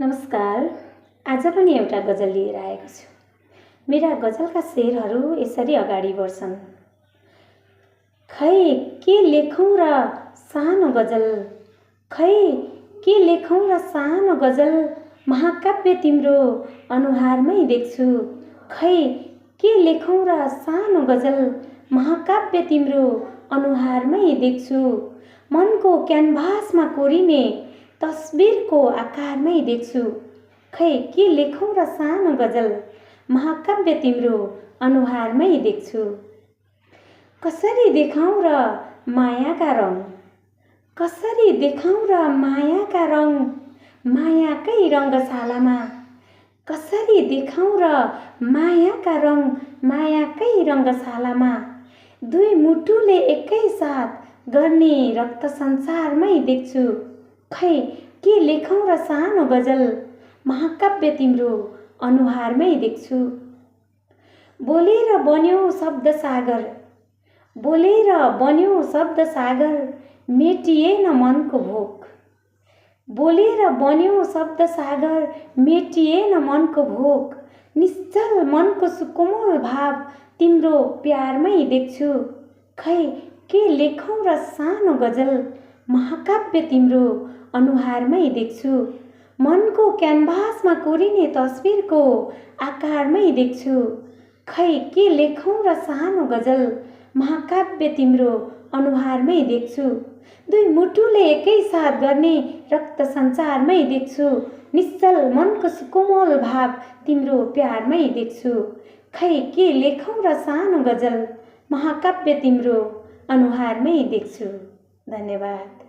नमस्कार। आज पनि एउटा गजल लिएर आएको छु। मेरा गजलका शेरहरू यसरी अगाडि बढ्छन्। खै के लेखौँ र सानो गजल, खै के लेखौँ र सानो गजल, महाकाव्य तिम्रो अनुहारमै देख्छु। खै के लेखौँ र सानो गजल, महाकाव्य तिम्रो अनुहारमै देख्छु। मनको क्यानभासमा कोरिने तस्बिरको आकारमै देख्छु। खै के लेखौँ र सानो गजल, महाकाव्य तिम्रो अनुहारमै देख्छु। कसरी देखाउँ र मायाका रङ, कसरी देखाउँ र मायाका रङ, मायाकै रङ्गशालामा। कसरी देखाउँ र मायाका रङ, मायाकै रङ्गशालामा। दुई मुटुले एकैसाथ गर्ने रक्त संसारमै देख्छु। खै के लेखौँ र सानो गजल, महाकाव्य तिम्रो अनुहारमै देख्छु। बोलेर बन्यो शब्द सागर, बोलेर बन्यो शब्द सागर, मेटिएन मनको भोक। बोलेर बन्यो शब्द सागर, मेटिएन मनको भोक। निश्चल मनको सुकोमल भाव तिम्रो प्यारमै देख्छु। खै के लेखौँ र सानो गजल, महाकाव्य तिम्रो अनुहारमै देख्छु। मनको क्यानभासमा कोरिने तस्बिरको आकारमै देख्छु। खै के लेखौँ र सानो गजल, महाकाव्य तिम्रो अनुहारमै देख्छु। दुई मुटुले एकैसाथ गर्ने रक्त सञ्चारमै देख्छु। निश्चल मनको सुकोमल भाव तिम्रो प्यारमै देख्छु। खै के लेखौँ र सानो गजल, महाकाव्य तिम्रो अनुहारमै देख्छु। धन्यवाद।